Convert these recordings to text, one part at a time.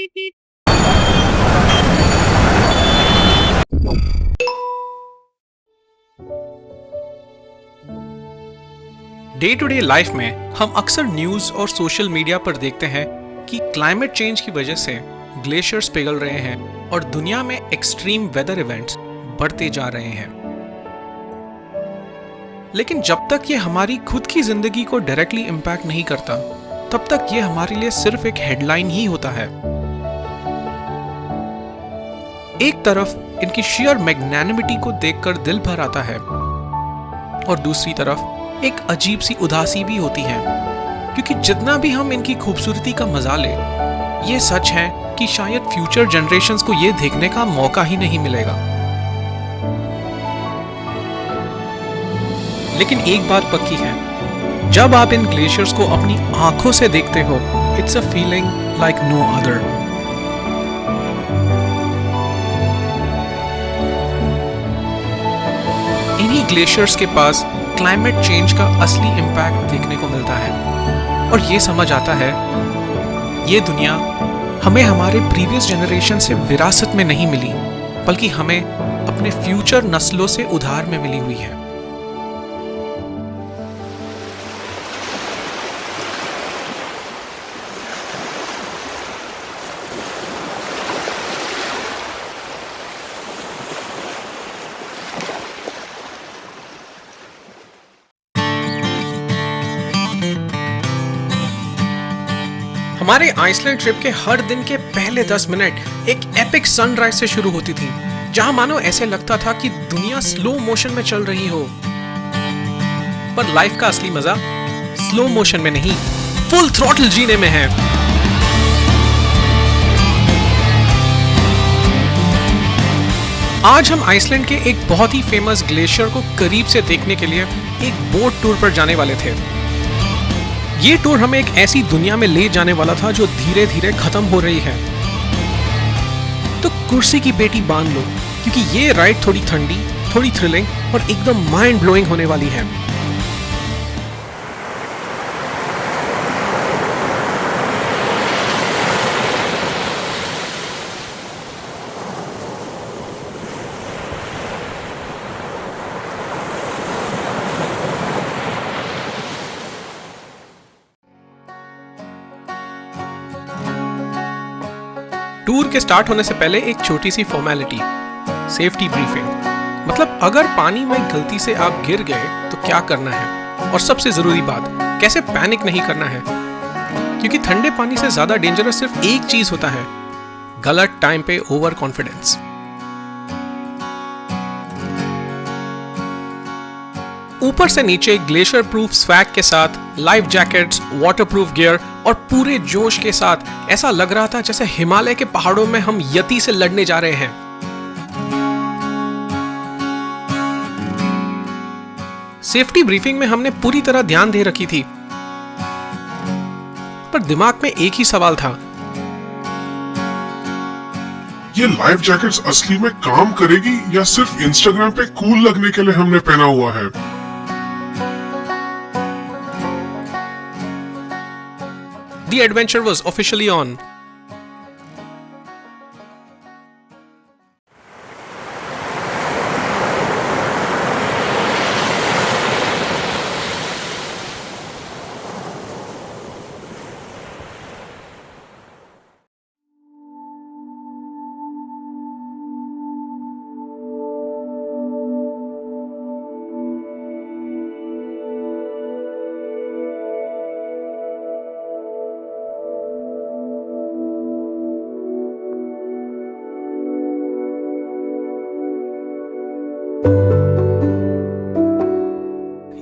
Day to day life में हम अक्सर न्यूज और सोशल मीडिया पर देखते हैं कि क्लाइमेट चेंज की वजह से ग्लेशियर्स पिघल रहे हैं और दुनिया में एक्सट्रीम वेदर इवेंट्स बढ़ते जा रहे हैं। लेकिन जब तक ये हमारी खुद की जिंदगी को डायरेक्टली इम्पैक्ट नहीं करता, तब तक ये हमारे लिए सिर्फ एक हेडलाइन ही होता है। एक तरफ इनकी शेयर मैग्नेनिमिटी को देखकर दिल भर आता है और दूसरी तरफ एक अजीब सी उदासी भी होती है, क्योंकि जितना भी हम इनकी खूबसूरती का मजा ले, ये सच है कि शायद फ्यूचर जनरेशंस को ये देखने का मौका ही नहीं मिलेगा। लेकिन एक बात पक्की है, जब आप इन ग्लेशियर्स को अपनी आंखों से देखते हो, it's a feeling like no other. इन्हीं ग्लेशियर्स के पास क्लाइमेट चेंज का असली इम्पैक्ट देखने को मिलता है और ये समझ आता है ये दुनिया हमें हमारे प्रीवियस जनरेशन से विरासत में नहीं मिली, बल्कि हमें अपने फ्यूचर नस्लों से उधार में मिली हुई है। हमारे आइसलैंड ट्रिप के हर दिन के पहले 10 मिनट एक एपिक सनराइज से शुरू होती थी, जहां मानो ऐसे लगता था कि दुनिया स्लो मोशन में चल रही हो। पर लाइफ का असली मजा स्लो मोशन में नहीं, फुल थ्रॉटल जीने में है। आज हम आइसलैंड के एक बहुत ही फेमस ग्लेशियर को करीब से देखने के लिए एक बोट टूर पर जाने वाले थे। ये टूर हमें एक ऐसी दुनिया में ले जाने वाला था जो धीरे धीरे खत्म हो रही है। तो कुर्सी की पेटी बांध लो, क्योंकि ये राइड थोड़ी ठंडी, थोड़ी थ्रिलिंग और एकदम माइंड ब्लोइंग होने वाली है। टूर के स्टार्ट होने से पहले एक छोटी सी फॉर्मेलिटी, सेफ्टी ब्रीफिंग। मतलब अगर पानी में गलती से आप गिर गए तो क्या करना है, और सबसे जरूरी बात, कैसे पैनिक नहीं करना है, क्योंकि ठंडे पानी से ज्यादा डेंजरस सिर्फ एक चीज होता है, गलत टाइम पे ओवर कॉन्फिडेंस। ऊपर से नीचे ग्लेशियर प्रूफ स्वैग के साथ लाइफ जैकेट्स, वाटरप्रूफ गियर और पूरे जोश के साथ ऐसा लग रहा था जैसे हिमालय के पहाड़ों में हम यति से लड़ने जा रहे हैं। सेफ्टी ब्रीफिंग में हमने पूरी तरह ध्यान दे रखी थी, पर दिमाग में एक ही सवाल था, ये लाइफ जैकेट्स असली में काम करेगी या सिर्फ इंस्टाग्राम पे कूल लगने के लिए हमने पहना हुआ है। The adventure was officially on.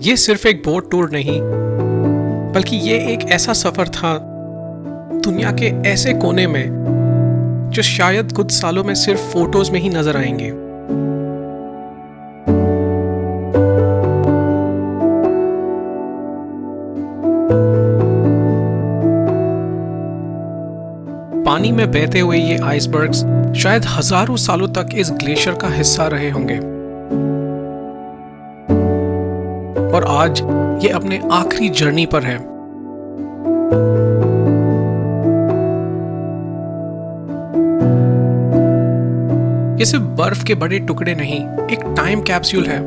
ये सिर्फ एक बोट टूर नहीं, बल्कि ये एक ऐसा सफर था दुनिया के ऐसे कोने में जो शायद कुछ सालों में सिर्फ फोटोज में ही नजर आएंगे। पानी में बहते हुए ये आइसबर्ग्स शायद हजारों सालों तक इस ग्लेशियर का हिस्सा रहे होंगे, और आज ये अपने आखिरी जर्नी पर है। ये सिर्फ बर्फ के बड़े टुकड़े नहीं, एक टाइम कैप्सूल है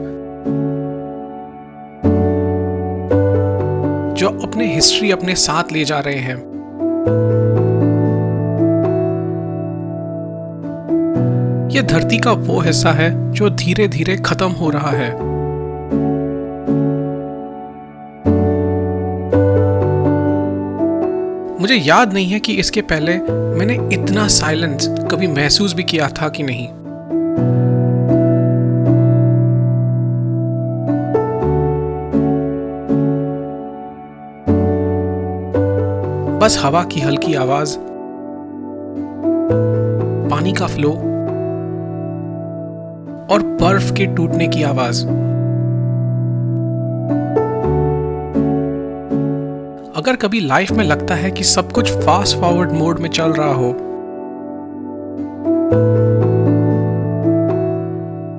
जो अपने हिस्ट्री अपने साथ ले जा रहे हैं। यह धरती का वो हिस्सा है जो धीरे धीरे खत्म हो रहा है। मुझे याद नहीं है कि इसके पहले मैंने इतना साइलेंस कभी महसूस भी किया था कि नहीं। बस हवा की हल्की आवाज, पानी का फ्लो और बर्फ के टूटने की आवाज। अगर कभी लाइफ में लगता है कि सब कुछ फास्ट फॉरवर्ड मोड में चल रहा हो,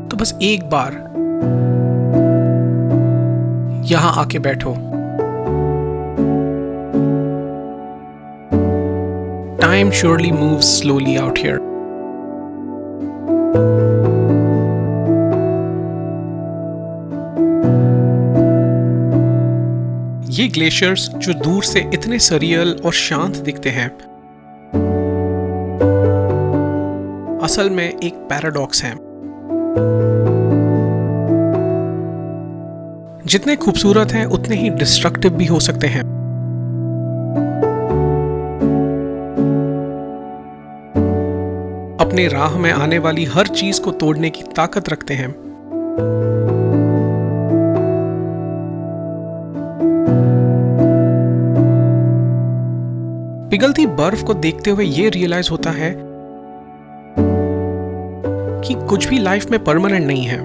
तो बस एक बार यहां आके बैठो। Time surely moves slowly out here. ये ग्लेशियर्स जो दूर से इतने सरियल और शांत दिखते हैं, असल में एक पैराडॉक्स है। जितने खूबसूरत हैं उतने ही डिस्ट्रक्टिव भी हो सकते हैं। अपने राह में आने वाली हर चीज को तोड़ने की ताकत रखते हैं। पिघलती बर्फ को देखते हुए यह रियलाइज होता है कि कुछ भी लाइफ में परमानेंट नहीं है।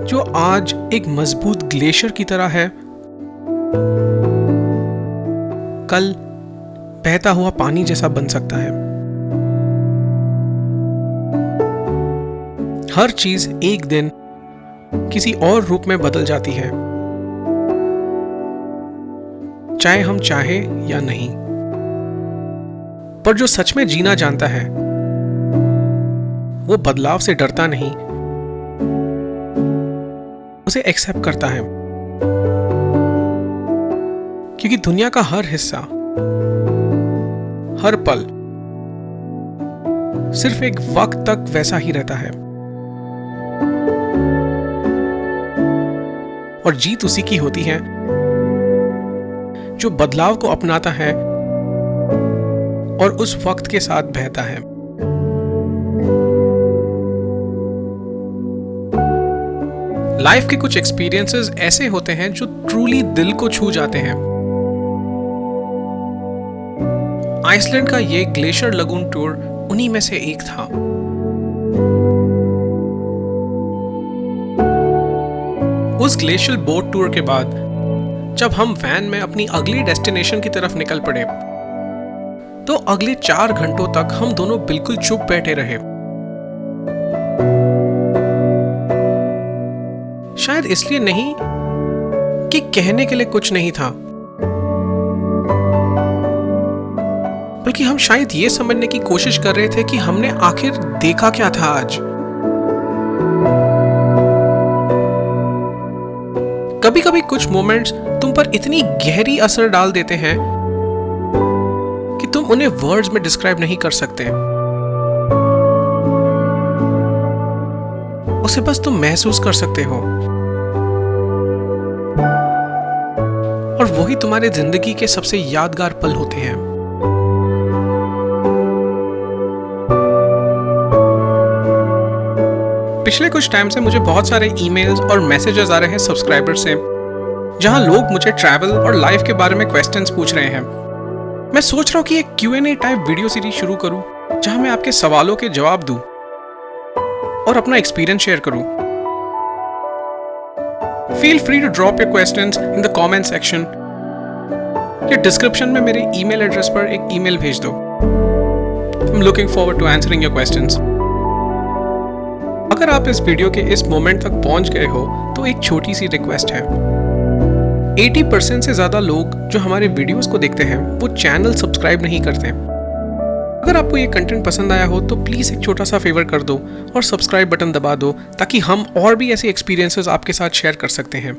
जो आज एक मजबूत ग्लेशियर की तरह है, कल बहता हुआ पानी जैसा बन सकता है। हर चीज एक दिन किसी और रूप में बदल जाती है, चाहे हम चाहे या नहीं। पर जो सच में जीना जानता है, वो बदलाव से डरता नहीं, उसे एक्सेप्ट करता है। क्योंकि दुनिया का हर हिस्सा, हर पल सिर्फ एक वक्त तक वैसा ही रहता है। और जीत उसी की होती है जो बदलाव को अपनाता है और उस वक्त के साथ बहता है। लाइफ के कुछ एक्सपीरियंसेस ऐसे होते हैं जो ट्रूली दिल को छू जाते हैं। आइसलैंड का ये ग्लेशियर लगून टूर उन्हीं में से एक था। उस ग्लेशियल बोट टूर के बाद जब हम वैन में अपनी अगली डेस्टिनेशन की तरफ निकल पड़े, तो अगले 4 घंटों तक हम दोनों बिल्कुल चुप बैठे रहे। शायद इसलिए नहीं कि कहने के लिए कुछ नहीं था, बल्कि हम शायद ये समझने की कोशिश कर रहे थे कि हमने आखिर देखा क्या था आज। कभी कभी कुछ मोमेंट्स तुम पर इतनी गहरी असर डाल देते हैं कि तुम उन्हें वर्ड्स में डिस्क्राइब नहीं कर सकते। उसे बस तुम महसूस कर सकते हो, और वही तुम्हारे जिंदगी के सबसे यादगार पल होते हैं। पिछले कुछ टाइम से मुझे बहुत सारे ईमेल्स और मैसेजेस आ रहे हैं सब्सक्राइबर से, जहां लोग मुझे ट्रैवल और लाइफ के बारे में क्वेश्चंस पूछ रहे हैं। मैं सोच रहा हूं कि एक Q&A टाइप वीडियो सीरीज शुरू करूं, जहां मैं आपके सवालों के जवाब दूं और अपना एक्सपीरियंस शेयर करूं। Feel free to drop your questions in the comment section, या डिस्क्रिप्शन में मेरे ईमेल एड्रेस पर एक ईमेल भेज दो। I am looking forward to answering your questions. अगर आप इस वीडियो के इस मोमेंट तक पहुंच गए हो तो एक छोटी सी रिक्वेस्ट है। 80% से ज्यादा लोग जो हमारे वीडियोस को देखते हैं वो चैनल सब्सक्राइब नहीं करते। अगर आपको ये कंटेंट पसंद आया हो तो प्लीज़ एक छोटा सा फेवर कर दो और सब्सक्राइब बटन दबा दो, ताकि हम और भी ऐसे एक्सपीरियंसेस आपके साथ शेयर कर सकते हैं।